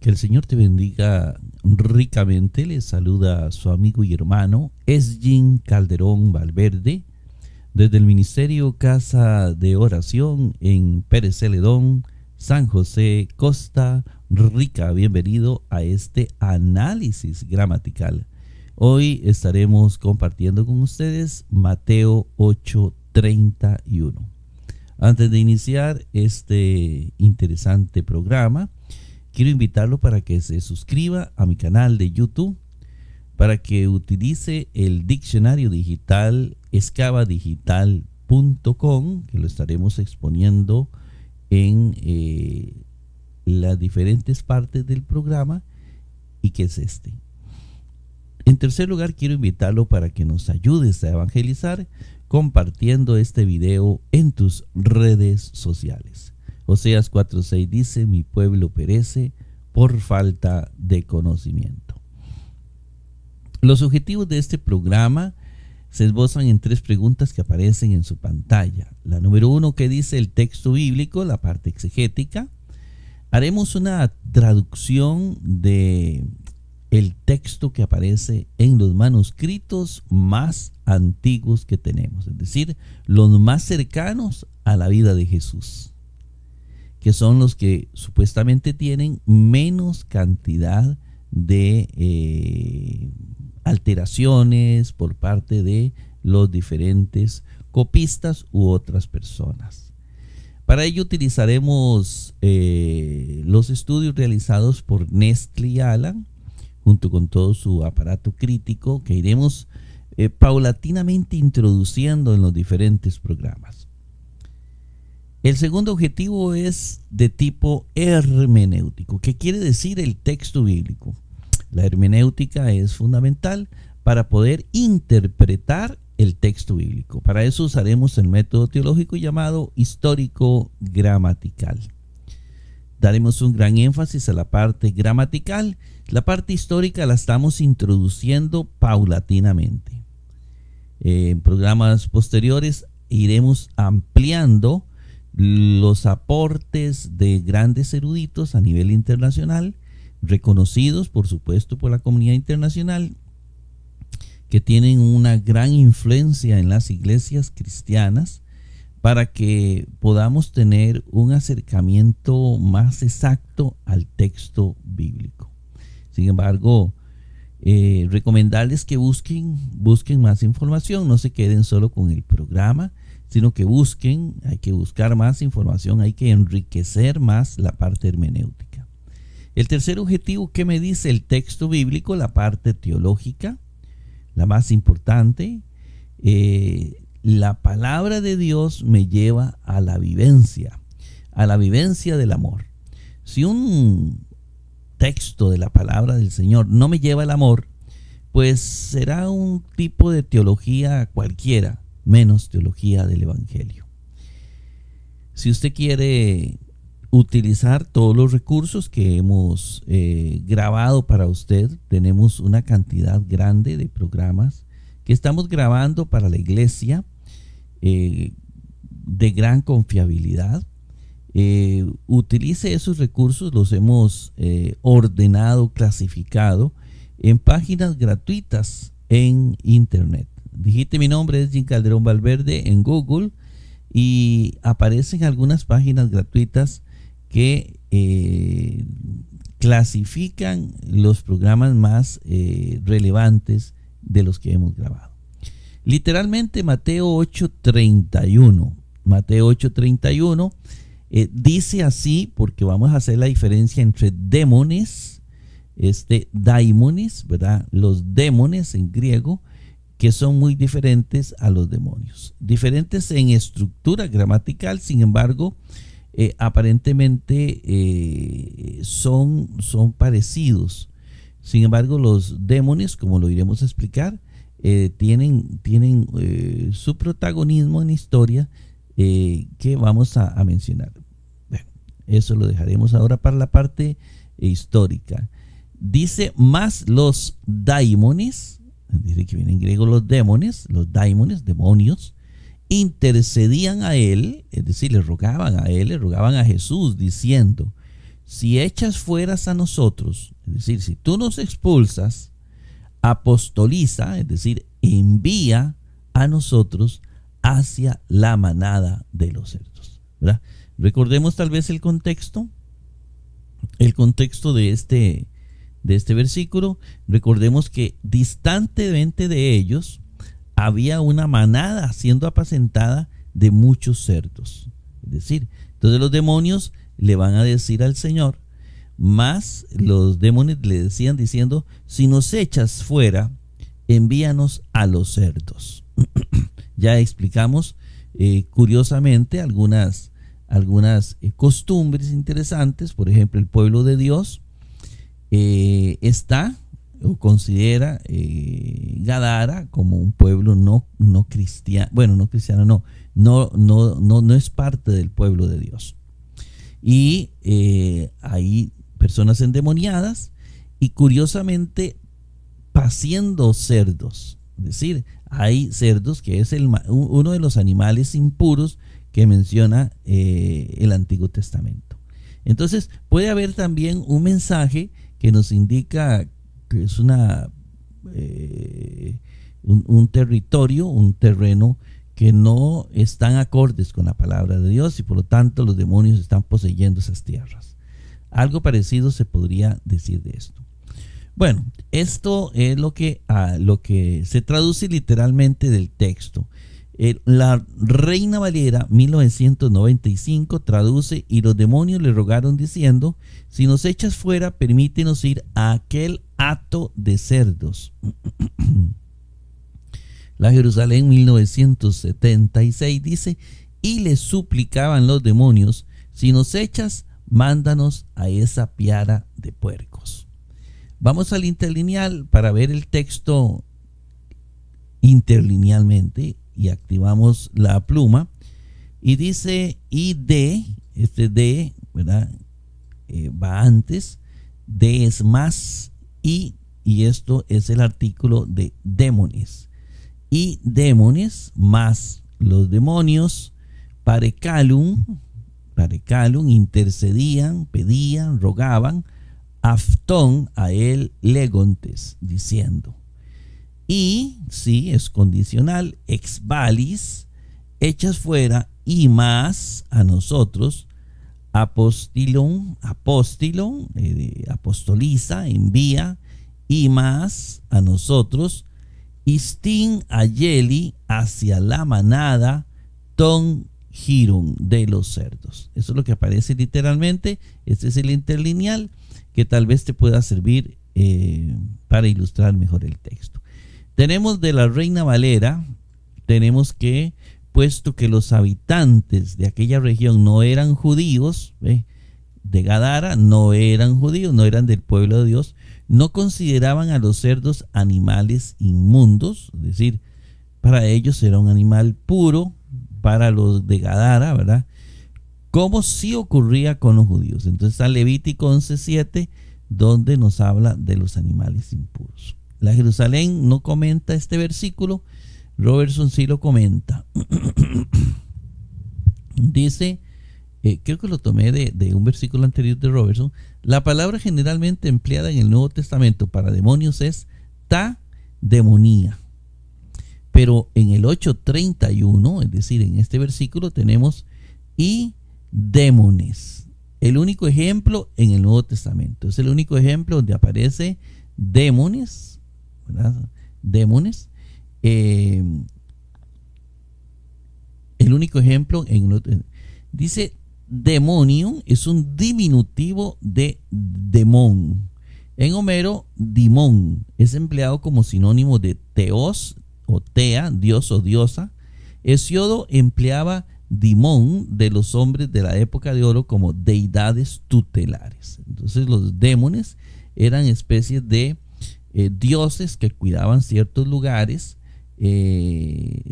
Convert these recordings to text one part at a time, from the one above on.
Que el Señor te bendiga ricamente. Les saluda su amigo y hermano Esgin Calderón Valverde desde el Ministerio Casa de Oración en Pérez Celedón, San José, Costa Rica. Bienvenido a este análisis gramatical. Hoy estaremos compartiendo con ustedes Mateo 8:31. Antes de iniciar este interesante programa, quiero invitarlo para que se suscriba a mi canal de YouTube, para que utilice el diccionario digital excavadigital.com, que lo estaremos exponiendo en las diferentes partes del programa, y que es este. En tercer lugar, quiero invitarlo para que nos ayudes a evangelizar compartiendo este video en tus redes sociales. Oseas 4:6 dice: mi pueblo perece por falta de conocimiento. Los objetivos de este programa se esbozan en 3 preguntas que aparecen en su pantalla. La número 1, ¿qué dice el texto bíblico? La parte exegética. Haremos una traducción de el texto que aparece en los manuscritos más antiguos que tenemos, es decir, los más cercanos a la vida de Jesús, que son los que supuestamente tienen menos cantidad de alteraciones por parte de los diferentes copistas u otras personas. Para ello utilizaremos los estudios realizados por Nestle Aland, junto con todo su aparato crítico, que iremos paulatinamente introduciendo en los diferentes programas. El segundo objetivo es de tipo hermenéutico. ¿Qué quiere decir el texto bíblico? La hermenéutica es fundamental para poder interpretar el texto bíblico. Para eso usaremos el método teológico llamado histórico-gramatical. Daremos un gran énfasis a la parte gramatical. La parte histórica la estamos introduciendo paulatinamente. En programas posteriores iremos ampliando los aportes de grandes eruditos a nivel internacional, reconocidos por supuesto por la comunidad internacional, que tienen una gran influencia en las iglesias cristianas, para que podamos tener un acercamiento más exacto al texto bíblico. Sin embargo, recomendarles que busquen más información, no se queden solo con el programa, sino que hay que buscar más información, hay que enriquecer más la parte hermenéutica. El tercer objetivo, ¿qué me dice el texto bíblico? La parte teológica, la más importante. La palabra de Dios me lleva a la vivencia del amor. Si un texto de la palabra del Señor no me lleva al amor, pues será un tipo de teología cualquiera, menos teología del Evangelio. Si usted quiere utilizar todos los recursos que hemos grabado para usted, tenemos una cantidad grande de programas que estamos grabando para la iglesia, de gran confiabilidad. Utilice esos recursos, los hemos ordenado, clasificado en páginas gratuitas en internet. Digite mi nombre, es Esgin Calderón Valverde, en Google, y aparecen algunas páginas gratuitas que clasifican los programas más relevantes de los que hemos grabado. Literalmente Mateo 8:31 dice así, porque vamos a hacer la diferencia entre demones, daimones, ¿verdad? Los demones en griego, que son muy diferentes a los demonios, diferentes en estructura gramatical. Sin embargo, aparentemente son parecidos. Sin embargo, los demones, como lo iremos a explicar, tienen su protagonismo en la historia que vamos a mencionar. Bueno, eso lo dejaremos ahora para la parte histórica. Dice: más los daimones, dice que viene en griego los demones, los daimones, demonios, intercedían a él, es decir, le rogaban a Jesús, diciendo: si echas fuera a nosotros, es decir, si tú nos expulsas, apostoliza, es decir, envía a nosotros hacia la manada de los cerdos, ¿verdad? Recordemos tal vez el contexto de este versículo. Recordemos que distantemente de ellos había una manada siendo apacentada de muchos cerdos. Es decir, entonces los demonios le van a decir al Señor, más los demonios le decían diciendo, si nos echas fuera, envíanos a los cerdos. Ya explicamos curiosamente algunas costumbres interesantes. Por ejemplo, el pueblo de Dios está o considera Gadara como un pueblo no cristiano. Bueno, no cristiano, no es parte del pueblo de Dios. Y hay personas endemoniadas y curiosamente paciendo cerdos. Es decir, hay cerdos, que es uno de los animales impuros que menciona el Antiguo Testamento. Entonces puede haber también un mensaje que nos indica que es un territorio, un terreno que no están acordes con la palabra de Dios y por lo tanto los demonios están poseyendo esas tierras. Algo parecido se podría decir de esto. Bueno, esto es lo que se traduce literalmente del texto. La Reina Valera 1995 traduce: y los demonios le rogaron diciendo, si nos echas fuera, permítenos ir a aquel hato de cerdos. La Jerusalén 1976 dice, y le suplicaban los demonios, si nos echas, mándanos a esa piara de puercos. Vamos al interlineal para ver el texto interlinealmente y activamos la pluma y dice, y de, este de, ¿verdad? Va antes, de es más, y esto es el artículo de demones. Y demones más los demonios, parecalum, intercedían, pedían, rogaban, aftón a él legontes, diciendo. Y, sí, es condicional, ex valis, echas fuera, y más a nosotros, apostiliza, envía, y más a nosotros, istin ayeli, hacia la manada, ton girum, de los cerdos. Eso es lo que aparece literalmente. Este es el interlineal que tal vez te pueda servir para ilustrar mejor el texto. Tenemos de la Reina Valera, tenemos que, puesto que los habitantes de aquella región no eran judíos, de Gadara no eran judíos, no eran del pueblo de Dios, no consideraban a los cerdos animales inmundos, es decir, para ellos era un animal puro, para los de Gadara, ¿verdad? Como sí ocurría con los judíos. Entonces está Levítico 11:7, donde nos habla de los animales impuros. La Jerusalén no comenta este versículo, Robertson sí lo comenta. Dice, creo que lo tomé de un versículo anterior de Robertson, la palabra generalmente empleada en el Nuevo Testamento para demonios es demonía. Pero en el 8:31, es decir, en este versículo tenemos y demones. El único ejemplo en el Nuevo Testamento. Es el único ejemplo donde aparece demones, ¿verdad? Demones. El único ejemplo dice demonium, es un diminutivo de demón. En Homero, dimón es empleado como sinónimo de teos o tea, dios o diosa. Hesiodo empleaba dimón de los hombres de la época de oro como deidades tutelares. Entonces los demones eran especies de dioses que cuidaban ciertos lugares,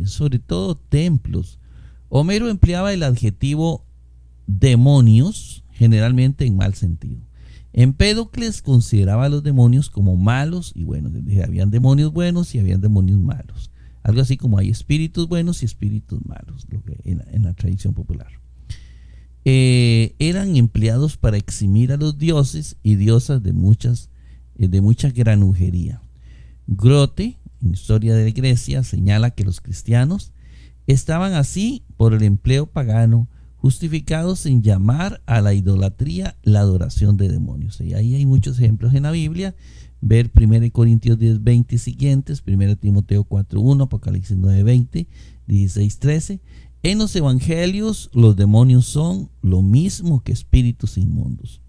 sobre todo templos. Homero empleaba el adjetivo demonios generalmente en mal sentido. Empédocles consideraba a los demonios como malos y buenos. Habían demonios buenos y habían demonios malos. Algo así como hay espíritus buenos y espíritus malos, lo que en la tradición popular. eran empleados para eximir a los dioses y diosas de mucha granujería. Grote, en Historia de Grecia, señala que los cristianos estaban así por el empleo pagano, justificados en llamar a la idolatría la adoración de demonios. Y ahí hay muchos ejemplos en la Biblia. Ver 1 Corintios 10:20 y siguientes, 1 Timoteo 4:1, Apocalipsis 9:20, 16:13. En los evangelios los demonios son lo mismo que espíritus inmundos.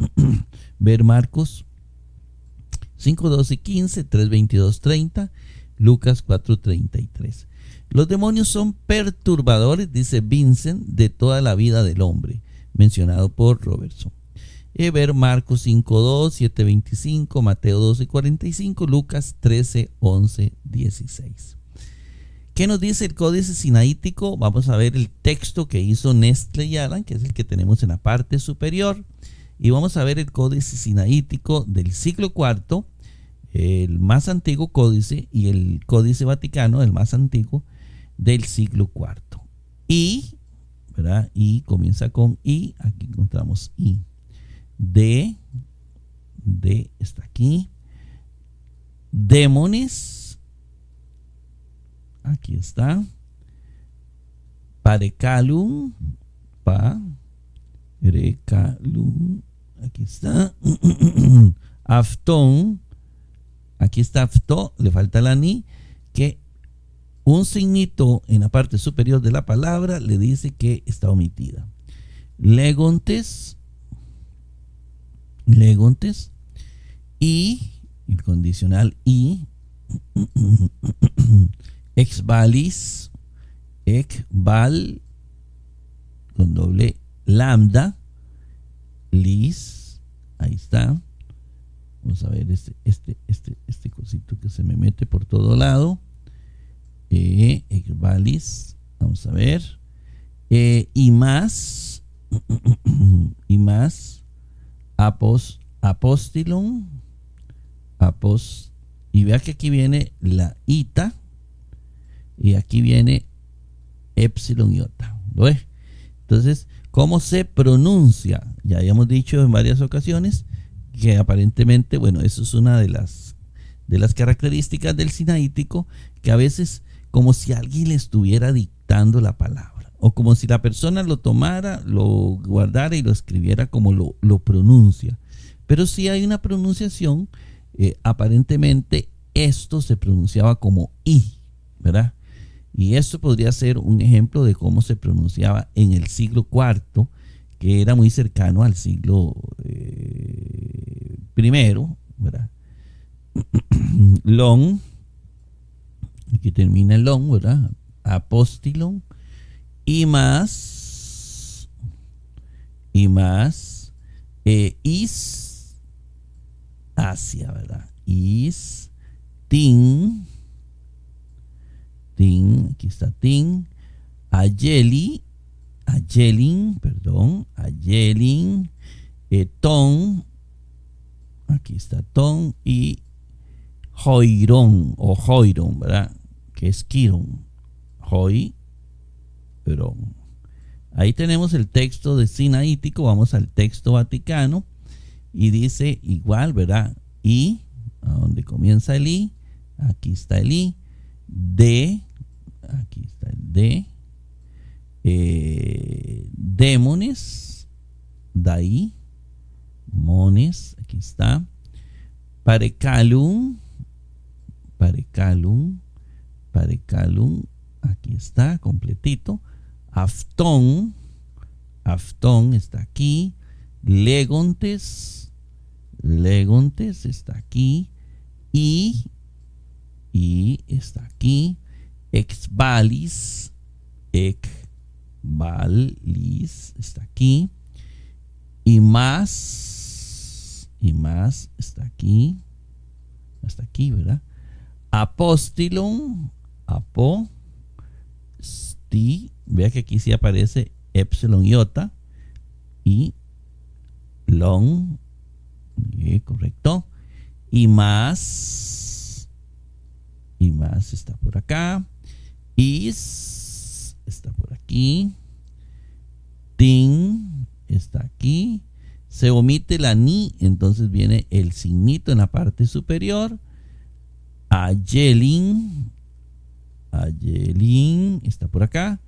Ver Marcos 5:12 y 15, 3:22-30, Lucas 4:33. Los demonios son perturbadores, dice Vincent, de toda la vida del hombre, mencionado por Robertson. Ver Marcos 5:2, 7:25, Mateo 12:45, Lucas 13:11-16. ¿Qué nos dice el Códice Sinaítico? Vamos a ver el texto que hizo Nestle y Alan, que es el que tenemos en la parte superior. Y vamos a ver el Códice Sinaítico del siglo IV, el más antiguo códice, y el Códice Vaticano, el más antiguo, del siglo IV. Y, ¿verdad? Y comienza con I. Aquí encontramos I. D está aquí. Demones. Aquí está. Parecalum. Parecalum. Aquí está. Aftón. Aquí está aftó. Le falta la ni. Que un signito en la parte superior de la palabra le dice que está omitida. Legontes. Y el condicional y. Exvalis, ekval con doble lambda, lis, ahí está. Vamos a ver este cosito que se me mete por todo lado. Ekvalis, vamos a ver. Y más, apostilon, y vea que aquí viene la ita y aquí viene epsilon iota. ¿Lo ves? Entonces, ¿cómo se pronuncia? Ya habíamos dicho en varias ocasiones que aparentemente, bueno, eso es una de las características del sinaítico, que a veces como si alguien le estuviera dictando la palabra, o como si la persona lo tomara, lo guardara y lo escribiera como lo pronuncia. Pero sí hay una pronunciación. Aparentemente esto se pronunciaba como I, ¿verdad? Y esto podría ser un ejemplo de cómo se pronunciaba en el siglo IV, que era muy cercano al siglo I, ¿verdad? Long, aquí termina el long, ¿verdad? Apostilon, y más, is, Asia, ¿verdad? Is, tin, aquí está tin, ayelin, ton, aquí está ton, y joirón, ¿verdad? Que es quirón, joirón. Ahí tenemos el texto de Sinaítico. Vamos al texto Vaticano. Y dice igual, ¿verdad? I, a donde comienza el I, aquí está el I. D, aquí está el D. Demones, daí. Mones, aquí está. Parecalum, aquí está, completito. Aftón está aquí. Legontes está aquí. Y está aquí. Exvalis está aquí. Y más está aquí. Hasta aquí, ¿verdad? Apostilon, vea que aquí sí aparece epsilon iota y long, correcto. Y más está por acá. Is está por aquí. Tin está aquí. Se omite la ni, entonces viene el signito en la parte superior. Ayelin está por acá.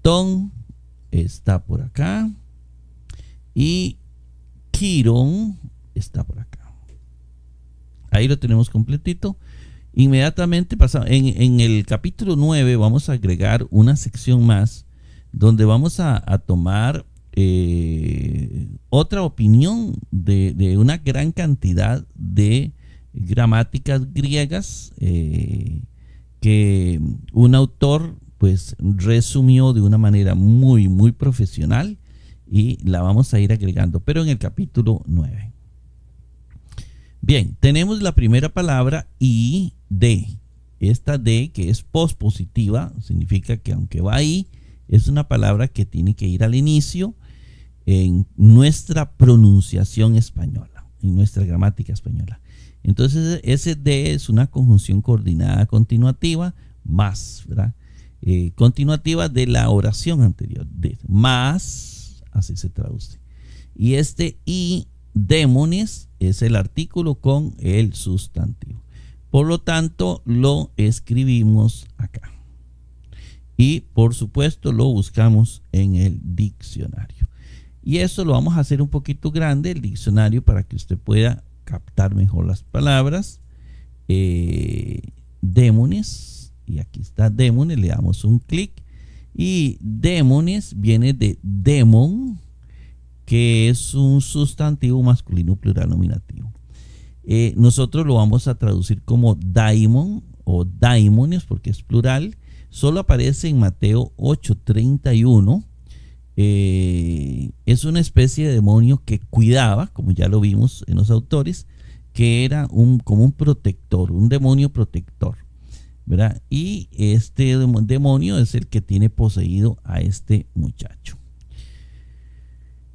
Ton está por acá. Y Kiron está por acá. Ahí lo tenemos completito. Inmediatamente pasamos. En el capítulo 9 vamos a agregar una sección más donde vamos a tomar otra opinión de una gran cantidad de gramáticas griegas que un autor pues resumió de una manera muy muy profesional, y la vamos a ir agregando, pero en el capítulo 9. Bien, tenemos la primera palabra y de. Esta de, que es pospositiva, significa que aunque va ahí, es una palabra que tiene que ir al inicio en nuestra pronunciación española, en nuestra gramática española. Entonces, ese de es una conjunción coordinada continuativa más, ¿verdad? Continuativa de la oración anterior, de más, así se traduce. Y este y demones es el artículo con el sustantivo. Por lo tanto, lo escribimos acá. Y por supuesto lo buscamos en el diccionario. Y eso lo vamos a hacer un poquito grande, el diccionario, para que usted pueda captar mejor las palabras. Demones, y aquí está demones, le damos un clic. Y demones viene de demon, que es un sustantivo masculino plural nominativo. Nosotros lo vamos a traducir como daimon o daimones porque es plural. Solo aparece en Mateo 8:31. Es una especie de demonio que cuidaba, como ya lo vimos en los autores, que era como un protector, un demonio protector, ¿verdad? Y este demonio es el que tiene poseído a este muchacho.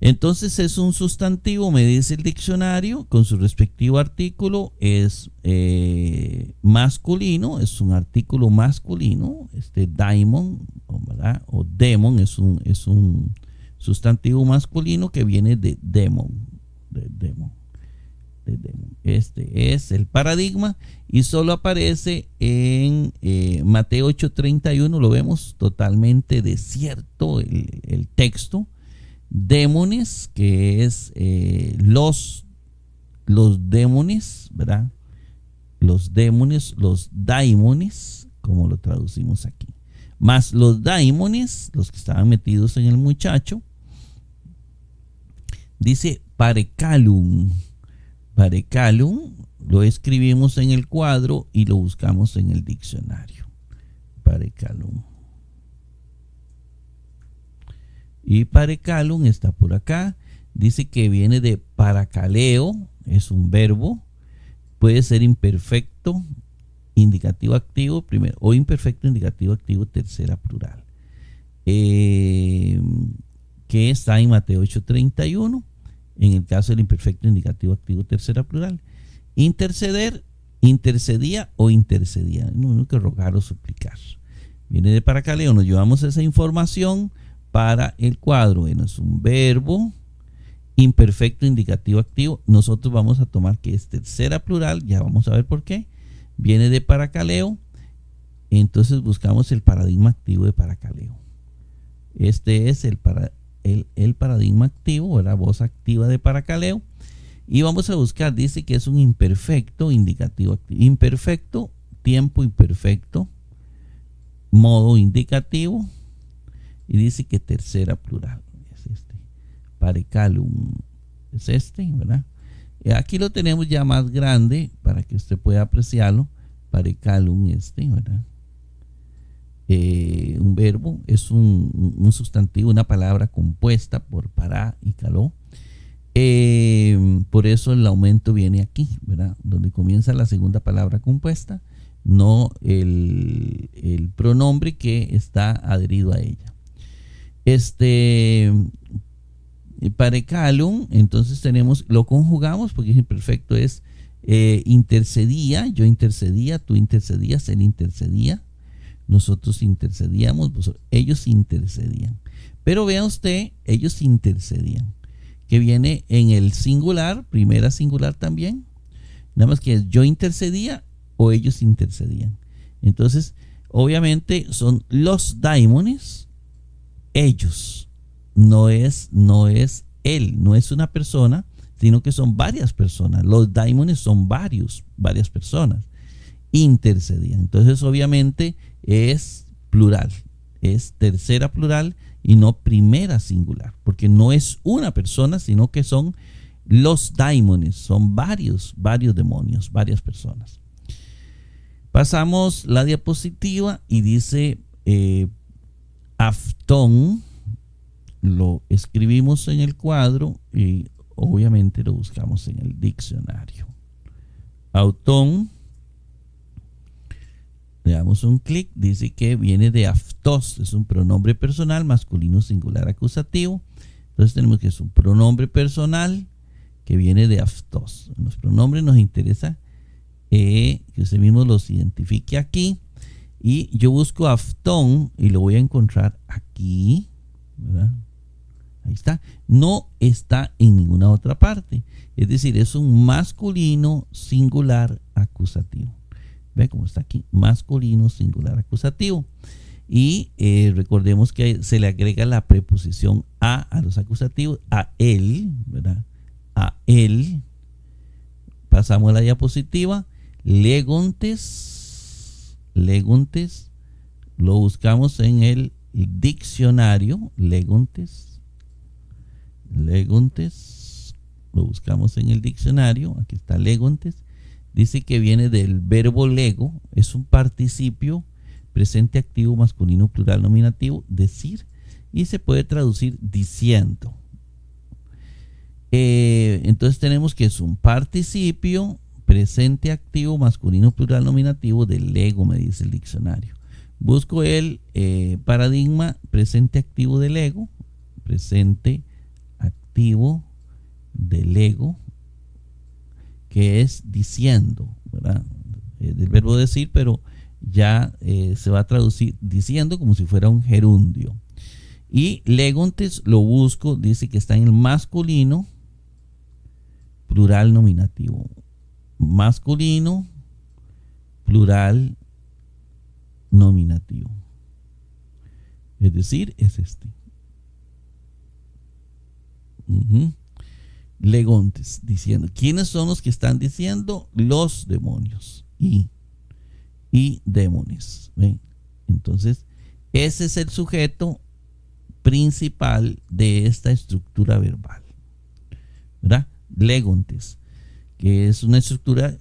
Entonces es un sustantivo, me dice el diccionario, con su respectivo artículo. Es masculino, es un artículo masculino. Daimon, ¿verdad? O demon es un sustantivo masculino que viene de demon. Este es el paradigma y solo aparece en Mateo 8:31. Lo vemos totalmente desierto el texto. Demones, que es los demones, ¿verdad? Los demones, los daimones, como lo traducimos aquí. Más los daimones, los que estaban metidos en el muchacho. Dice parecalum. Parecalum lo escribimos en el cuadro y lo buscamos en el diccionario. Parecalum. Y parecalum está por acá. Dice que viene de paracaleo, es un verbo. Puede ser imperfecto, indicativo activo, primero, o imperfecto, indicativo activo, tercera plural. Que está en Mateo 8:31. En el caso del imperfecto, indicativo activo, tercera plural. Interceder, intercedía o intercedía. No hay que rogar o suplicar. Viene de paracaleo. Nos llevamos esa información para el cuadro. Bueno, es un verbo imperfecto, indicativo activo. Nosotros vamos a tomar que es tercera plural. Ya vamos a ver por qué. Viene de paracaleo. Entonces buscamos el paradigma activo de paracaleo. Este es el paradigma activo, la voz activa de paracaleo. Y vamos a buscar, dice que es un imperfecto, indicativo activo. Imperfecto, tiempo imperfecto, modo indicativo. Y dice que tercera plural. Es este. Parecalum. Es este, ¿verdad? Aquí lo tenemos ya más grande para que usted pueda apreciarlo. Parecalum, ¿verdad? Un verbo es un sustantivo, una palabra compuesta por para y caló. Por eso el aumento viene aquí, ¿verdad? Donde comienza la segunda palabra compuesta, no el pronombre que está adherido a ella. Parecalum, entonces tenemos, lo conjugamos porque es imperfecto, es intercedía, yo intercedía, tú intercedías, él intercedía, nosotros intercedíamos, ellos intercedían. Pero vea usted, ellos intercedían. que viene en el singular, primera singular también. Nada más que yo intercedía o ellos intercedían. Entonces, obviamente son los daimones, ellos. No es él, no es una persona, sino que son varias personas. Los daimones son varias personas. Intercedían. Entonces, obviamente, es plural. Es tercera plural y no primera singular. Porque no es una persona, sino que son los daimones. Son varios demonios, varias personas. Pasamos la diapositiva y dice Aftón. Lo escribimos en el cuadro y obviamente lo buscamos en el diccionario. Autón, le damos un clic, dice que viene de aftos, es un pronombre personal masculino singular acusativo. Entonces tenemos que es un pronombre personal que viene de aftos. En los pronombres nos interesa que usted mismo los identifique aquí. Y yo busco aftón y lo voy a encontrar aquí, ¿verdad? Ahí está. No está en ninguna otra parte. Es decir, es un masculino singular acusativo. ¿Ve cómo está aquí? Masculino singular acusativo. Y recordemos que se le agrega la preposición a los acusativos. A él, ¿verdad? A él. Pasamos a la diapositiva. Legontes. Legontes. Lo buscamos en el diccionario. Legontes. Legontes, lo buscamos en el diccionario, aquí está legontes, dice que viene del verbo lego, es un participio presente activo masculino plural nominativo, decir, y se puede traducir diciendo. Entonces tenemos que es un participio presente activo masculino plural nominativo del lego, me dice el diccionario. Busco el paradigma presente activo del lego, presente activo del ego, que es diciendo, ¿verdad? Del verbo decir, pero ya se va a traducir diciendo como si fuera un gerundio. Y legontes lo busco, dice que está en el masculino plural nominativo. Masculino plural nominativo. Es decir, es este. Legontes, diciendo. ¿Quiénes son los que están diciendo? Los demonios y demones. ¿Ven? Entonces, ese es el sujeto principal de esta estructura verbal, ¿verdad? Legontes, que es una estructura,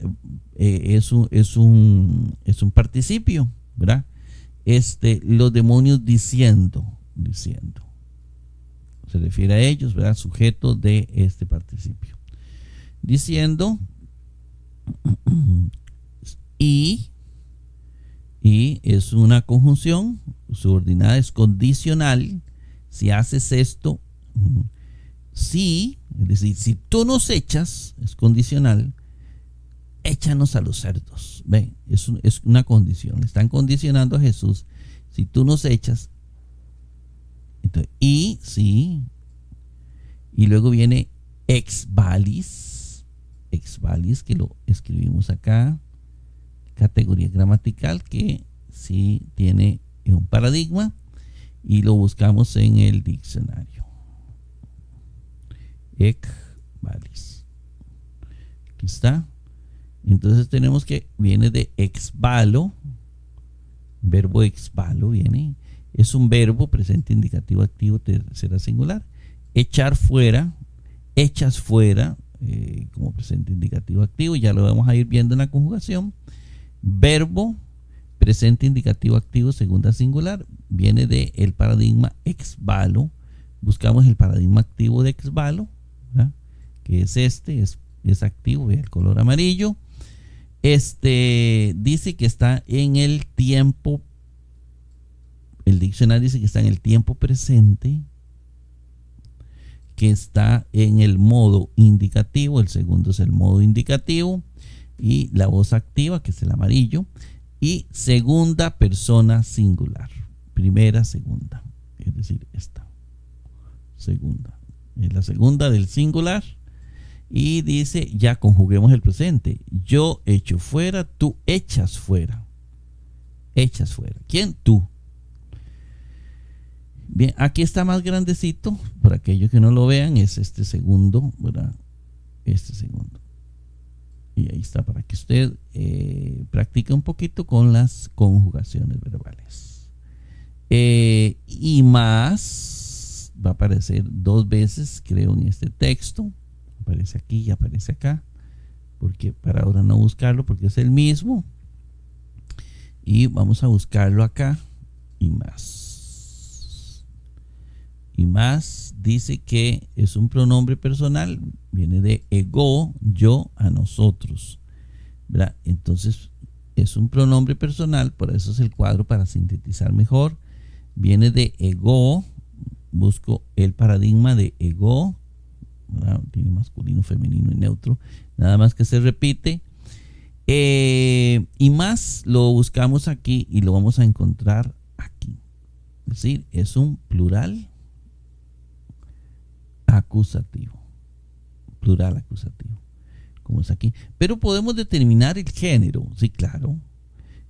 es un participio, ¿verdad? Los demonios diciendo. Se refiere a ellos, ¿verdad? Sujeto de este participio. Diciendo y es una conjunción subordinada, es condicional. Si haces esto, si, es decir, si tú nos echas, es condicional, échanos a los cerdos. Ven, es una condición. Le están condicionando a Jesús. Si tú nos echas, entonces, y sí, y luego viene ex valis, que lo escribimos acá, categoría gramatical que sí tiene un paradigma y lo buscamos en el diccionario. Ex valis, aquí está. Entonces tenemos que viene de exvalo, verbo exvalo viene. Es un verbo presente indicativo activo tercera singular. Echar fuera, echas fuera, como presente indicativo activo, ya lo vamos a ir viendo en la conjugación. Verbo presente indicativo activo segunda singular, viene del paradigma exvalo. Buscamos el paradigma activo de exvalo, ¿verdad? Que es es activo, ve el color amarillo. Dice que está en el tiempo. El diccionario dice que está en el tiempo presente, que está en el modo indicativo, el segundo es el modo indicativo, y la voz activa, que es el amarillo, y segunda persona singular, primera, segunda, es decir, esta, segunda. es la segunda del singular. Y dice, ya conjuguemos el presente. Yo echo fuera, tú echas fuera. Echas fuera. ¿Quién? Tú. Bien, aquí está más grandecito. Por aquellos que no lo vean, es este segundo, ¿verdad? Este segundo. Y ahí está para que usted practique un poquito con las conjugaciones verbales. Y más va a aparecer 2 veces, creo, en este texto. Aparece aquí y aparece acá, porque para ahora no buscarlo porque es el mismo, y vamos a buscarlo acá. Y más dice que es un pronombre personal, viene de ego, yo, a nosotros, ¿verdad? Entonces es un pronombre personal, por eso es el cuadro para sintetizar mejor. Viene de ego, busco el paradigma de ego, ¿verdad? Tiene masculino, femenino y neutro, nada más que se repite. Y más lo buscamos aquí y lo vamos a encontrar aquí. Es decir, es un plural acusativo. Plural acusativo, como es aquí. Pero podemos determinar el género, sí, claro.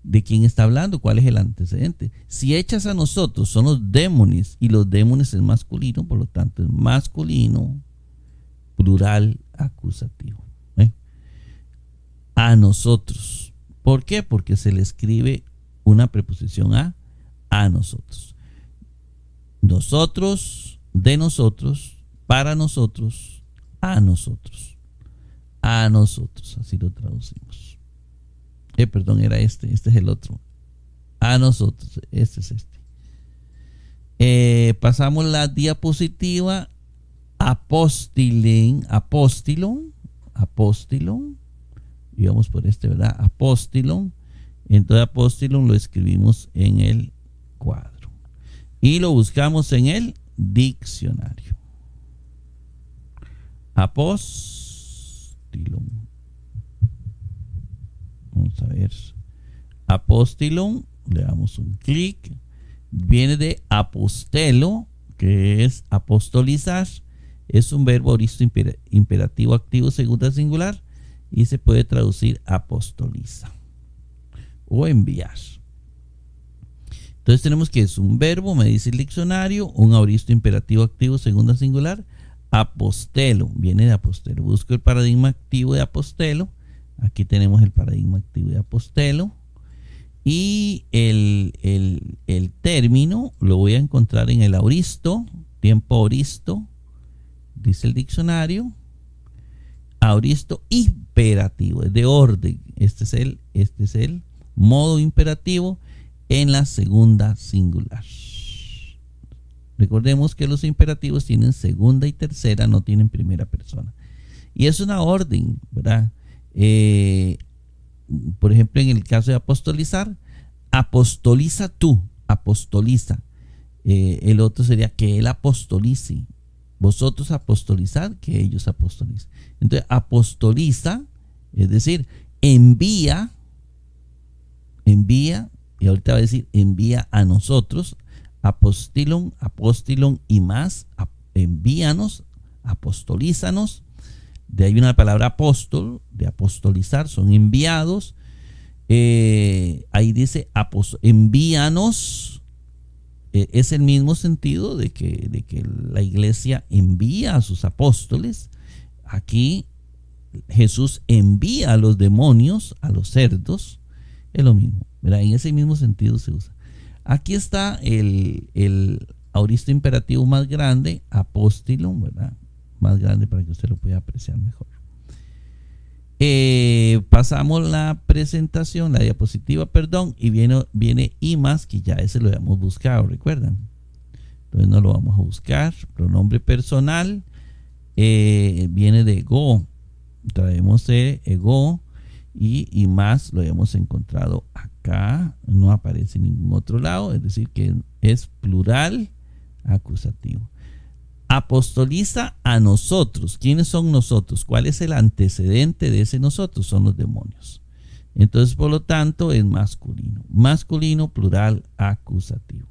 ¿De quién está hablando? ¿Cuál es el antecedente? Si echas a nosotros, son los démones, y los démones es masculino, por lo tanto es masculino, plural acusativo. A nosotros. ¿Por qué? Porque se le escribe una preposición a nosotros. Nosotros, de nosotros, para nosotros, a nosotros. A nosotros, así lo traducimos. Perdón, era este es el otro. A nosotros, este es este. Pasamos la diapositiva. Apóstilon, y vamos por este, ¿verdad? Apóstilon. Entonces apóstilon lo escribimos en el cuadro y lo buscamos en el diccionario. Apóstilon. Vamos a ver. Apóstilon, le damos un clic. Viene de apostelo, que es apostolizar. Es un verbo aoristo imperativo activo segunda singular y se puede traducir apostoliza o enviar. Entonces tenemos que es un verbo, me dice el diccionario, un aoristo imperativo activo segunda singular, apostelo, viene de apostelo. Busco el paradigma activo de apostelo. Aquí tenemos el paradigma activo de apostelo. Y el término lo voy a encontrar en el aoristo, tiempo aoristo, dice el diccionario, aoristo imperativo, es de orden. Este es el modo imperativo en la segunda singular. Recordemos que los imperativos tienen segunda y tercera, no tienen primera persona. Y es una orden, ¿verdad? Por ejemplo, en el caso de apostolizar, apostoliza tú, apostoliza. El otro sería que él apostolice. Vosotros apostolizad, que ellos apostolicen. Entonces, apostoliza, es decir, envía, y ahorita va a decir envía a nosotros, apóstilon y más, envíanos, apostolízanos. De ahí una palabra apóstol, de apostolizar, son enviados. Ahí dice envíanos. Es el mismo sentido de que la iglesia envía a sus apóstoles. Aquí Jesús envía a los demonios, a los cerdos. Es lo mismo, ¿verdad? En ese mismo sentido se usa. Aquí está el aoristo imperativo más grande, apóstilo, ¿verdad? Más grande para que usted lo pueda apreciar mejor. Pasamos la presentación, la diapositiva, perdón, y viene y más, que ya ese lo habíamos buscado, ¿recuerdan? Entonces no lo vamos a buscar. Pronombre personal, viene de ego, traemos ego, y más lo hemos encontrado acá, no aparece en ningún otro lado, es decir que es plural acusativo. Apostoliza a nosotros. ¿Quiénes son nosotros? ¿Cuál es el antecedente de ese nosotros? Son los demonios. Entonces, por lo tanto, es masculino. Masculino, plural, acusativo.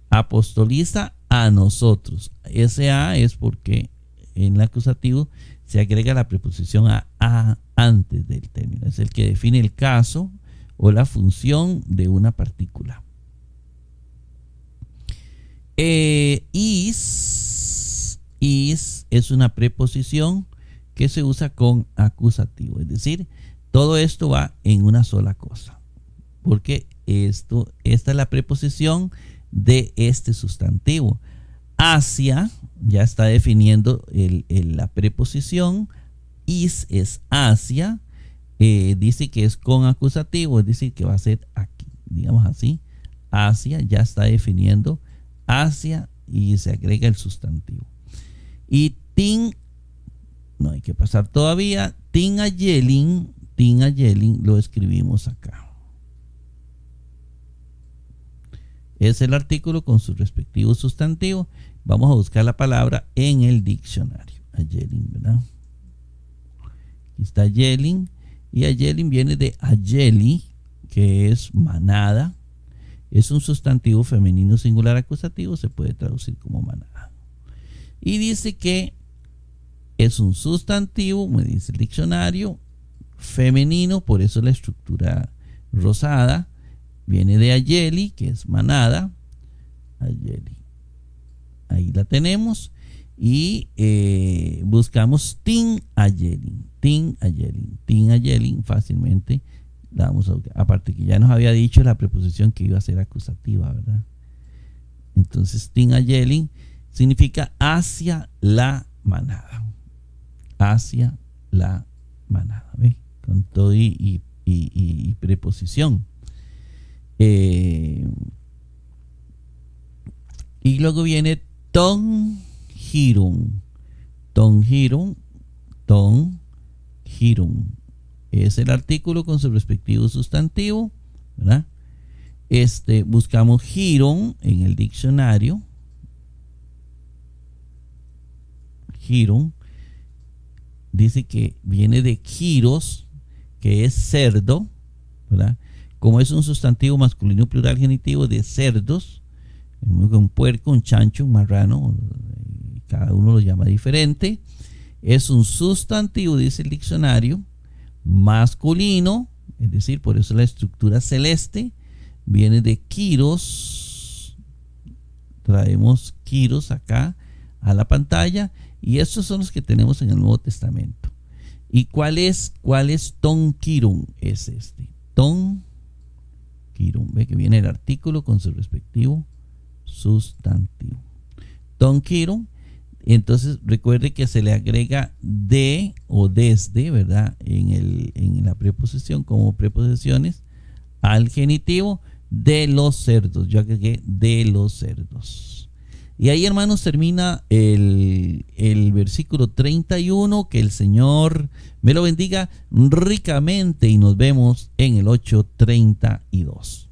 Apostoliza a nosotros. Ese a es porque en el acusativo se agrega la preposición a antes del término. Es el que define el caso o la función de una partícula. Is es una preposición que se usa con acusativo. Es decir, todo esto va en una sola cosa. Porque esta es la preposición de este sustantivo. Hacia ya está definiendo la preposición. Is es hacia. Dice que es con acusativo, es decir, que va a ser aquí. Digamos así. Hacia ya está definiendo hacia y se agrega el sustantivo. Y tin, no hay que pasar todavía. Tin a yelling lo escribimos acá. Es el artículo con su respectivo sustantivo. Vamos a buscar la palabra en el diccionario. Ayelin, ¿verdad? Aquí está Ayelin. Y Ayelin viene de Ayeli, que es manada. Es un sustantivo femenino singular acusativo. Se puede traducir como manada. Y dice que es un sustantivo, me dice el diccionario, femenino. Por eso la estructura rosada. Viene de Ayeli, que es manada. Ayeli. Ahí la tenemos. Y buscamos tin ayelin. Tin ayelin. Tin ayelin fácilmente la vamos a buscar. Aparte que ya nos había dicho la preposición que iba a ser acusativa, ¿verdad? Entonces tin ayelin significa hacia la manada. Hacia la manada. ¿Ves? Con todo y preposición. Y luego viene ton hirun. Ton hirun. Ton hirun. Es el artículo con su respectivo sustantivo, ¿verdad? Buscamos hirun en el diccionario. Hirun dice que viene de kiros, que es cerdo, ¿verdad? Como es un sustantivo masculino plural genitivo de cerdos, un puerco, un chancho, un marrano, cada uno lo llama diferente. Es un sustantivo, dice el diccionario, masculino, es decir, por eso la estructura celeste viene de kiros. Traemos kiros acá a la pantalla y estos son los que tenemos en el Nuevo Testamento. ¿Y cuál es ton kirun? Es este. Ton kirun. Ve que viene el artículo con su respectivo sustantivo. Ton kirun. Entonces recuerde que se le agrega de o desde, ¿verdad? En la preposición como preposiciones al genitivo de los cerdos. Yo agregué de los cerdos. Y ahí, hermanos, termina el versículo 31. Que el Señor me lo bendiga ricamente y nos vemos en el 8:32.